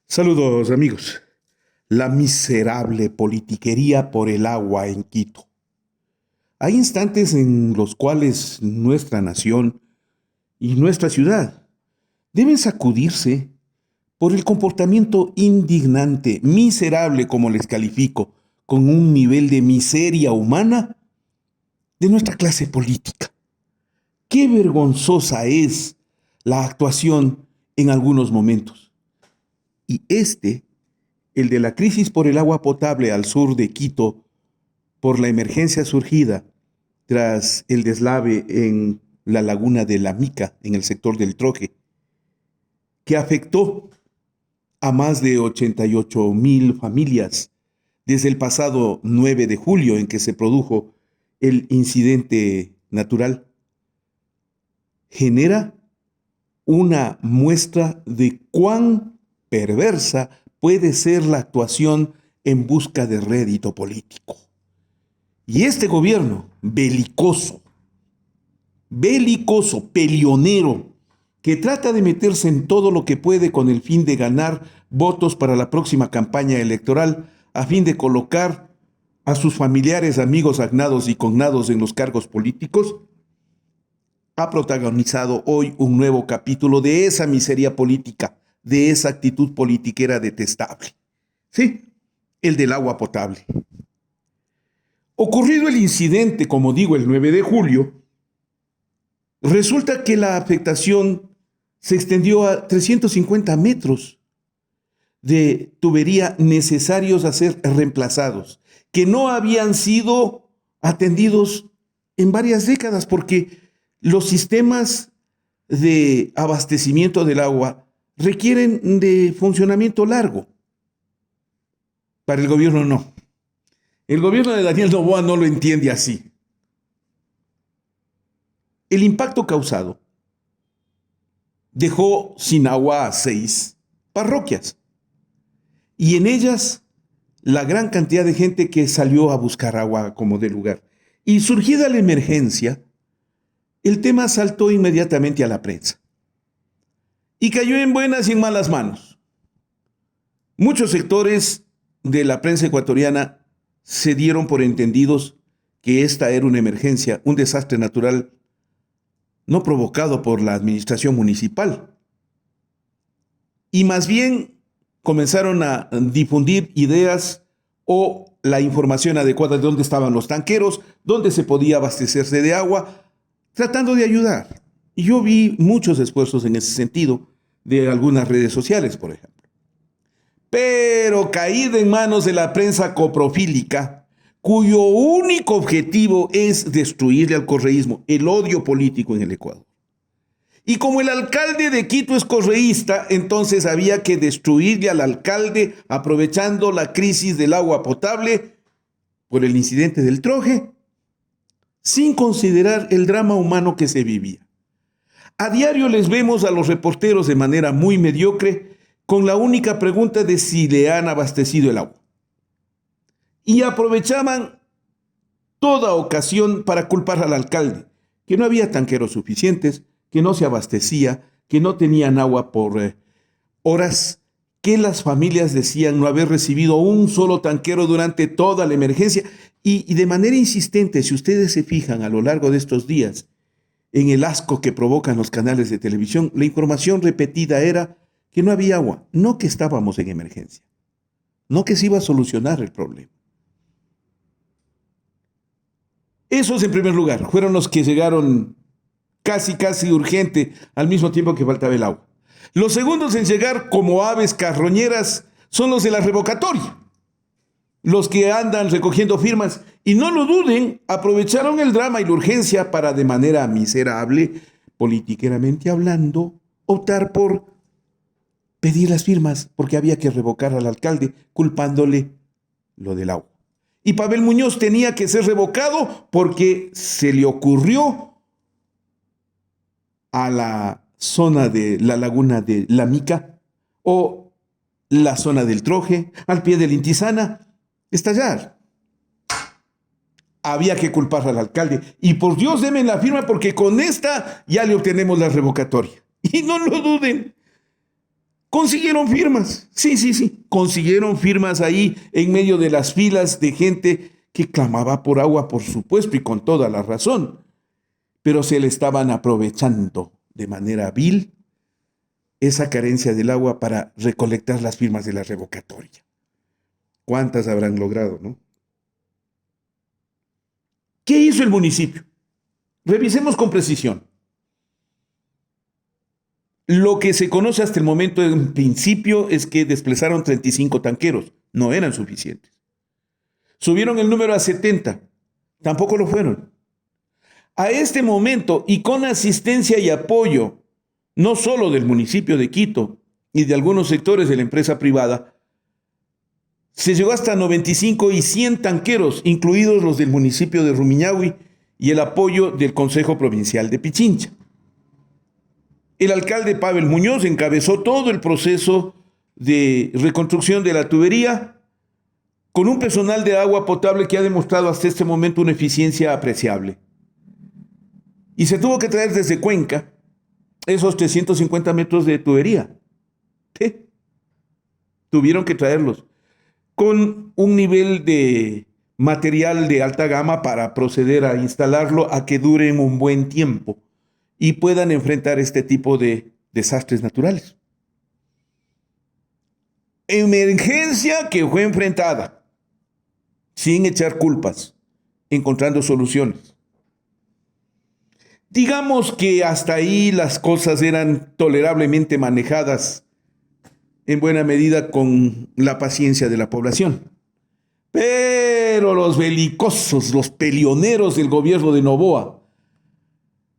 Saludos amigos. La miserable politiquería por el agua en Quito. Hay instantes en los cuales nuestra nación y nuestra ciudad deben sacudirse por el comportamiento indignante, miserable como les califico, con un nivel de miseria humana de nuestra clase política. Qué vergonzosa es la actuación en algunos momentos. Y el de la crisis por el agua potable al sur de Quito, por la emergencia surgida tras el deslave en la laguna de La Mica, en el sector del Troje, que afectó a más de 88,000 familias desde el pasado 9 de julio en que se produjo el incidente natural, genera una muestra de cuán perversa puede ser la actuación en busca de rédito político. Y este gobierno belicoso, peleonero, que trata de meterse en todo lo que puede con el fin de ganar votos para la próxima campaña electoral, a fin de colocar a sus familiares, amigos, agnados y cognados en los cargos políticos, ha protagonizado hoy un nuevo capítulo de esa miseria política, de esa actitud politiquera detestable. Sí, el del agua potable. Ocurrido el incidente, como digo, el 9 de julio, resulta que la afectación se extendió a 350 metros de tubería necesarios a ser reemplazados, que no habían sido atendidos en varias décadas, porque los sistemas de abastecimiento del agua requieren de funcionamiento largo. Para el gobierno no. El gobierno de Daniel Noboa no lo entiende así. El impacto causado dejó sin agua a 6 parroquias y en ellas la gran cantidad de gente que salió a buscar agua como de lugar. Y surgida la emergencia, el tema saltó inmediatamente a la prensa y cayó en buenas y en malas manos. Muchos sectores de la prensa ecuatoriana se dieron por entendidos que esta era una emergencia, un desastre natural no provocado por la administración municipal. Y más bien comenzaron a difundir ideas o la información adecuada de dónde estaban los tanqueros, dónde se podía abastecerse de agua, tratando de ayudar. Y yo vi muchos esfuerzos en ese sentido de algunas redes sociales, por ejemplo. Pero caída en manos de la prensa coprofílica, cuyo único objetivo es destruirle al correísmo, el odio político en el Ecuador. Y como el alcalde de Quito es correísta, entonces había que destruirle al alcalde aprovechando la crisis del agua potable por el incidente del Troje, sin considerar el drama humano que se vivía. A diario les vemos a los reporteros de manera muy mediocre con la única pregunta de si le han abastecido el agua. Y aprovechaban toda ocasión para culpar al alcalde, que no había tanqueros suficientes, que no se abastecía, que no tenían agua por horas, que las familias decían no haber recibido un solo tanquero durante toda la emergencia. Y de manera insistente, si ustedes se fijan a lo largo de estos días, en el asco que provocan los canales de televisión, la información repetida era que no había agua, no que estábamos en emergencia, no que se iba a solucionar el problema. Esos, en primer lugar, fueron los que llegaron casi urgente al mismo tiempo que faltaba el agua. Los segundos en llegar como aves carroñeras son los de la revocatoria, los que andan recogiendo firmas y no lo duden, aprovecharon el drama y la urgencia para, de manera miserable, politiqueramente hablando, optar por pedir las firmas porque había que revocar al alcalde culpándole lo del agua. Y Pavel Muñoz tenía que ser revocado porque se le ocurrió a la zona de la laguna de La Mica o la zona del Troje, al pie de la Intisana, estallar. Había que culpar al alcalde. Y por Dios, denme la firma porque con esta ya le obtenemos la revocatoria. Y no lo duden. Consiguieron firmas, sí, consiguieron firmas ahí en medio de las filas de gente que clamaba por agua, por supuesto, y con toda la razón, pero se le estaban aprovechando de manera vil esa carencia del agua para recolectar las firmas de la revocatoria. ¿Cuántas habrán logrado, no? ¿Qué hizo el municipio? Revisemos con precisión. Lo que se conoce hasta el momento en principio es que desplazaron 35 tanqueros. No eran suficientes. Subieron el número a 70. Tampoco lo fueron. A este momento, y con asistencia y apoyo, no solo del municipio de Quito y de algunos sectores de la empresa privada, se llegó hasta 95 y 100 tanqueros, incluidos los del municipio de Rumiñahui y el apoyo del Consejo Provincial de Pichincha. El alcalde Pavel Muñoz encabezó todo el proceso de reconstrucción de la tubería con un personal de agua potable que ha demostrado hasta este momento una eficiencia apreciable. Y se tuvo que traer desde Cuenca esos 350 metros de tubería. ¿Qué? Tuvieron que traerlos con un nivel de material de alta gama para proceder a instalarlo a que duren un buen tiempo y puedan enfrentar este tipo de desastres naturales. Emergencia que fue enfrentada sin echar culpas, encontrando soluciones. Digamos que hasta ahí las cosas eran tolerablemente manejadas en buena medida con la paciencia de la población. Pero los belicosos, los pelioneros del gobierno de Noboa,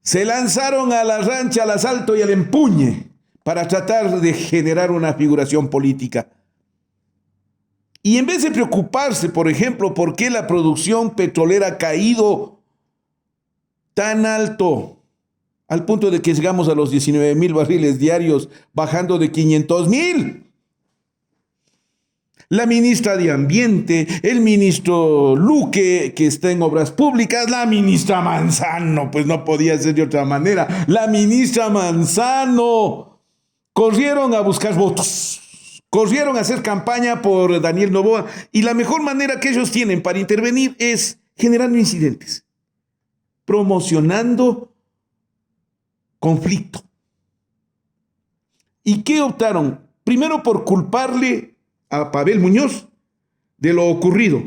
se lanzaron a la rancha, al asalto y al empuñe para tratar de generar una figuración política. Y en vez de preocuparse, por ejemplo, por qué la producción petrolera ha caído tan alto, al punto de que llegamos a los 19,000 barriles diarios, bajando de 500,000. La ministra de Ambiente, el ministro Luque, que está en Obras Públicas, la ministra Manzano, pues no podía ser de otra manera, la ministra Manzano, corrieron a buscar votos, corrieron a hacer campaña por Daniel Noboa, y la mejor manera que ellos tienen para intervenir es generando incidentes, promocionando conflicto. ¿Y qué optaron? Primero por culparle a Pavel Muñoz de lo ocurrido,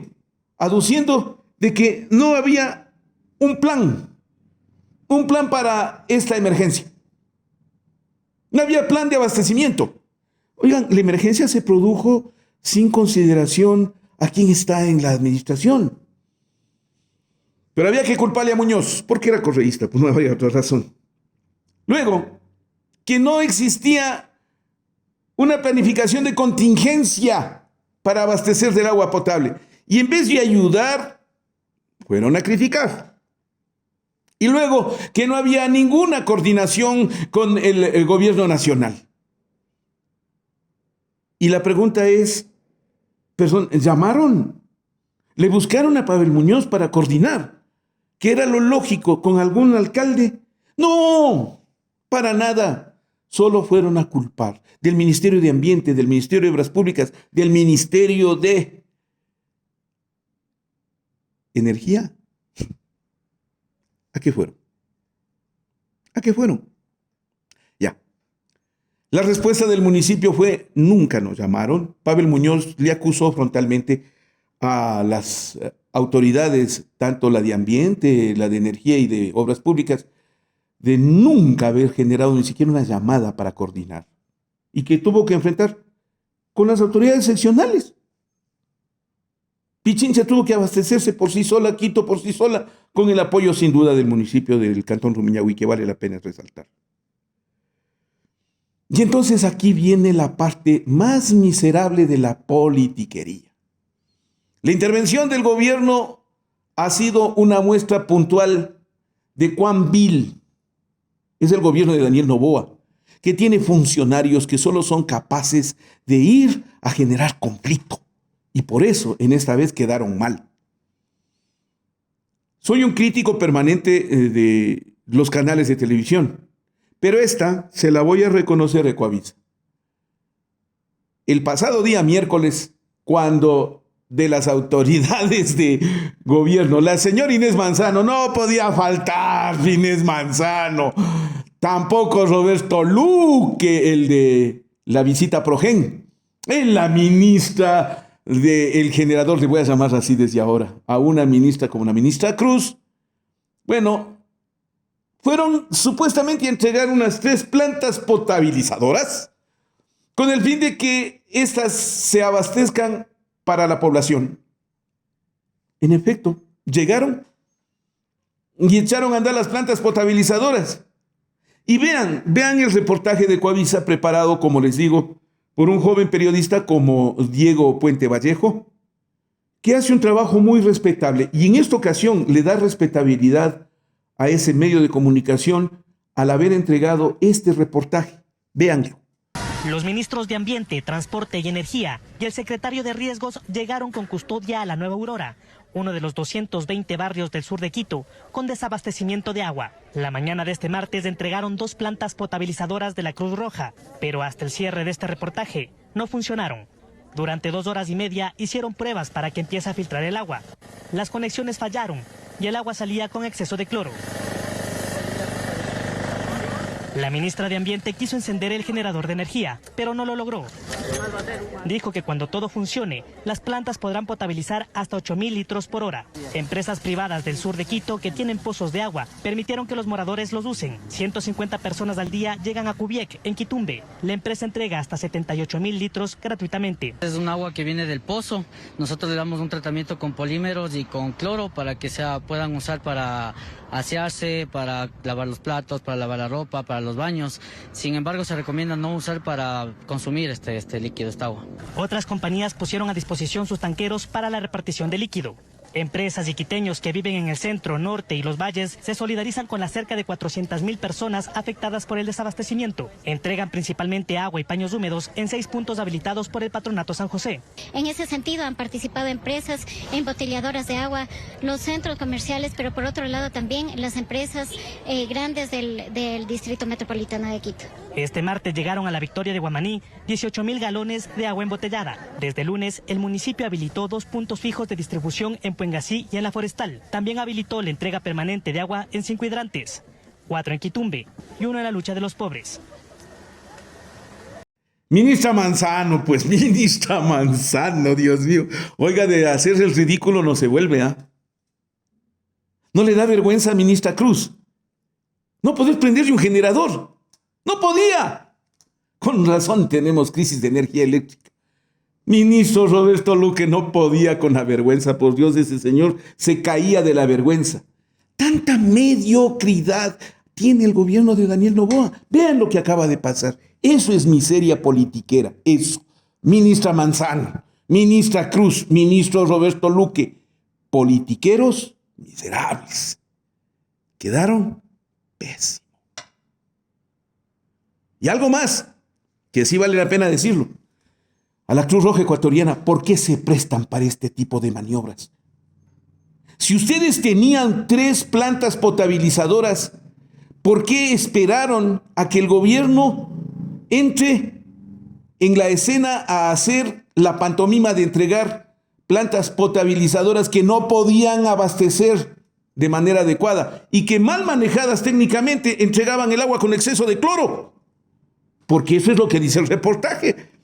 aduciendo de que no había un plan para esta emergencia. No había plan de abastecimiento. Oigan, la emergencia se produjo sin consideración a quién está en la administración. Pero había que culparle a Muñoz, porque era correísta, pues no había otra razón. Luego, que no existía una planificación de contingencia para abastecer del agua potable. Y en vez de ayudar, fueron a criticar. Y luego, que no había ninguna coordinación con el gobierno nacional. Y la pregunta es, ¿llamaron? ¿Le buscaron a Pavel Muñoz para coordinar? ¿Qué era lo lógico con algún alcalde? No, para nada. Solo fueron a culpar del Ministerio de Ambiente, del Ministerio de Obras Públicas, del Ministerio de Energía. ¿A qué fueron? ¿A qué fueron? Ya. La respuesta del municipio fue, nunca nos llamaron. Pavel Muñoz le acusó frontalmente a las autoridades, tanto la de Ambiente, la de Energía y de Obras Públicas, de nunca haber generado ni siquiera una llamada para coordinar, y que tuvo que enfrentar con las autoridades seccionales. Pichincha tuvo que abastecerse por sí sola, Quito por sí sola, con el apoyo sin duda del municipio del Cantón Rumiñahui, que vale la pena resaltar. Y entonces aquí viene la parte más miserable de la politiquería. La intervención del gobierno ha sido una muestra puntual de cuán vil es el gobierno de Daniel Noboa, que tiene funcionarios que solo son capaces de ir a generar conflicto. Y por eso en esta vez quedaron mal. Soy un crítico permanente de los canales de televisión, pero esta se la voy a reconocer, Ecoavisa. el pasado día miércoles, cuando de las autoridades de gobierno, la señora Inés Manzano, no podía faltar Inés Manzano, tampoco Roberto Luque, el de la visita a Progen, la ministra del generador, le voy a llamar así desde ahora, a una ministra como la ministra Cruz. Bueno, fueron supuestamente a entregar unas 3 plantas potabilizadoras con el fin de que éstas se abastezcan para la población. En efecto, llegaron y echaron a andar las plantas potabilizadoras. Y vean el reportaje de Coavisa preparado, como les digo, por un joven periodista como Diego Puente Vallejo, que hace un trabajo muy respetable y en esta ocasión le da respetabilidad a ese medio de comunicación al haber entregado este reportaje. Véanlo. Los ministros de Ambiente, Transporte y Energía y el secretario de Riesgos llegaron con custodia a la Nueva Aurora, uno de los 220 barrios del sur de Quito, con desabastecimiento de agua. La mañana de este martes entregaron 2 plantas potabilizadoras de la Cruz Roja, pero hasta el cierre de este reportaje no funcionaron. Durante 2 horas y media hicieron pruebas para que empiece a filtrar el agua. Las conexiones fallaron y el agua salía con exceso de cloro. La ministra de Ambiente quiso encender el generador de energía, pero no lo logró. Dijo que cuando todo funcione, las plantas podrán potabilizar hasta 8.000 litros por hora. Empresas privadas del sur de Quito que tienen pozos de agua permitieron que los moradores los usen. 150 personas al día llegan a Cubiec, en Quitumbe. La empresa entrega hasta 78.000 litros gratuitamente. Es un agua que viene del pozo. Nosotros le damos un tratamiento con polímeros y con cloro para que puedan usar para asearse, para lavar los platos, para lavar la ropa, para los baños. Sin embargo, se recomienda no usar para consumir este líquido, esta agua. Otras compañías pusieron a disposición sus tanqueros para la repartición de líquido. Empresas y quiteños que viven en el centro, norte y los valles se solidarizan con las cerca de 400.000 personas afectadas por el desabastecimiento. Entregan principalmente agua y paños húmedos en 6 puntos habilitados por el Patronato San José. En ese sentido han participado empresas embotelladoras de agua, los centros comerciales, pero por otro lado también las empresas grandes del Distrito Metropolitano de Quito. Este martes llegaron a la Victoria de Guamaní 18.000 galones de agua embotellada. Desde el lunes, el municipio habilitó 2 puntos fijos de distribución en Puengasí y en La Forestal. También habilitó la entrega permanente de agua en 5 hidrantes, 4 en Quitumbe y 1 en la lucha de los pobres. Ministra Manzano, pues ministra Manzano, Dios mío. Oiga, de hacerse el ridículo no se vuelve, ¿ah? ¿No le da vergüenza a ministra Cruz? No poder prenderle un generador. ¡No podía! Con razón tenemos crisis de energía eléctrica. Ministro Roberto Luque no podía con la vergüenza. Por Dios, ese señor se caía de la vergüenza. Tanta mediocridad tiene el gobierno de Daniel Noboa. Vean lo que acaba de pasar. Eso es miseria politiquera. Eso. Ministra Manzano, ministra Cruz, ministro Roberto Luque. Politiqueros miserables. Quedaron pésimos. Y algo más, que sí vale la pena decirlo. A la Cruz Roja Ecuatoriana, ¿por qué se prestan para este tipo de maniobras? Si ustedes tenían 3 plantas potabilizadoras, ¿por qué esperaron a que el gobierno entre en la escena a hacer la pantomima de entregar plantas potabilizadoras que no podían abastecer de manera adecuada y que mal manejadas técnicamente entregaban el agua con exceso de cloro? Porque eso es lo que dice el reportaje.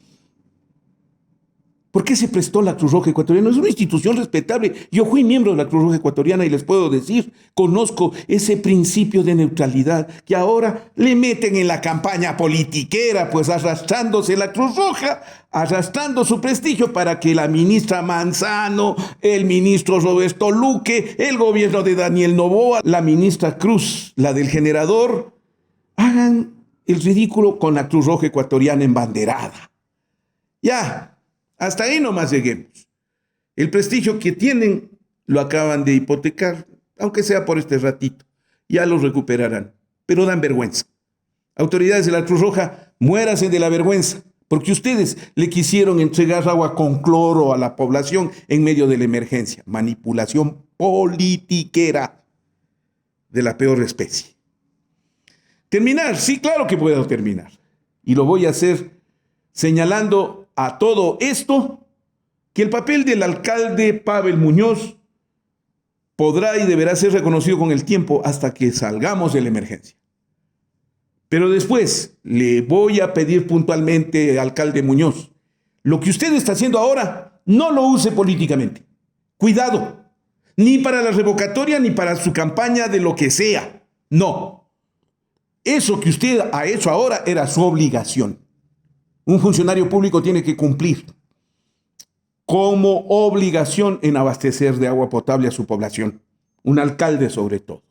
¿Por qué se prestó la Cruz Roja Ecuatoriana? Es una institución respetable. Yo fui miembro de la Cruz Roja Ecuatoriana y les puedo decir, conozco ese principio de neutralidad que ahora le meten en la campaña politiquera, pues arrastrándose la Cruz Roja, arrastrando su prestigio para que la ministra Manzano, el ministro Roberto Luque, el gobierno de Daniel Noboa, la ministra Cruz, la del generador, hagan el ridículo con la Cruz Roja Ecuatoriana embanderada. Ya, hasta ahí nomás lleguemos. El prestigio que tienen lo acaban de hipotecar, aunque sea por este ratito. Ya lo recuperarán, pero dan vergüenza. Autoridades de la Cruz Roja, muéranse de la vergüenza, porque ustedes le quisieron entregar agua con cloro a la población en medio de la emergencia. Manipulación politiquera de la peor especie. ¿Terminar? Sí, claro que puedo terminar. Y lo voy a hacer señalando a todo esto que el papel del alcalde Pavel Muñoz podrá y deberá ser reconocido con el tiempo hasta que salgamos de la emergencia. Pero después le voy a pedir puntualmente, alcalde Muñoz, lo que usted está haciendo ahora, no lo use políticamente. Cuidado, ni para la revocatoria ni para su campaña de lo que sea. No. Eso que usted ha hecho ahora era su obligación. Un funcionario público tiene que cumplir como obligación en abastecer de agua potable a su población. Un alcalde sobre todo.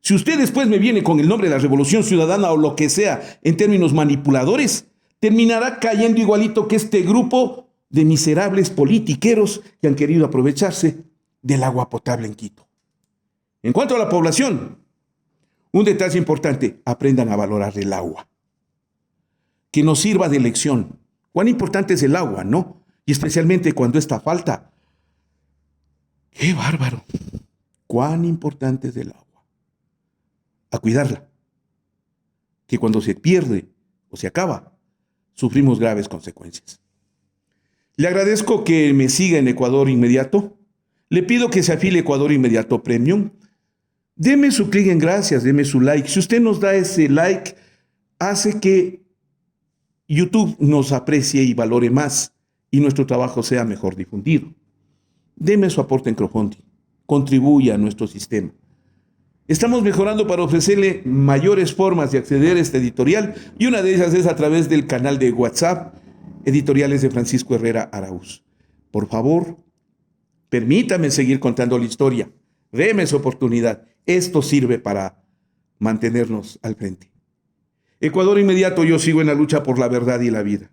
Si usted después me viene con el nombre de la Revolución Ciudadana o lo que sea en términos manipuladores, terminará cayendo igualito que este grupo de miserables politiqueros que han querido aprovecharse del agua potable en Quito. En cuanto a la población, un detalle importante, aprendan a valorar el agua. Que nos sirva de lección. Cuán importante es el agua, ¿no? Y especialmente cuando esta falta. ¡Qué bárbaro! Cuán importante es el agua. A cuidarla. Que cuando se pierde o se acaba, sufrimos graves consecuencias. Le agradezco que me siga en Ecuador Inmediato. Le pido que se afile Ecuador Inmediato Premium. Deme su clic en gracias, deme su like. Si usted nos da ese like, hace que YouTube nos aprecie y valore más y nuestro trabajo sea mejor difundido. Deme su aporte en crowdfunding. Contribuya a nuestro sistema. Estamos mejorando para ofrecerle mayores formas de acceder a este editorial y una de ellas es a través del canal de WhatsApp, Editoriales de Francisco Herrera Araúz. Por favor, permítame seguir contando la historia. Deme su oportunidad. Esto sirve para mantenernos al frente. Ecuador Inmediato, yo sigo en la lucha por la verdad y la vida.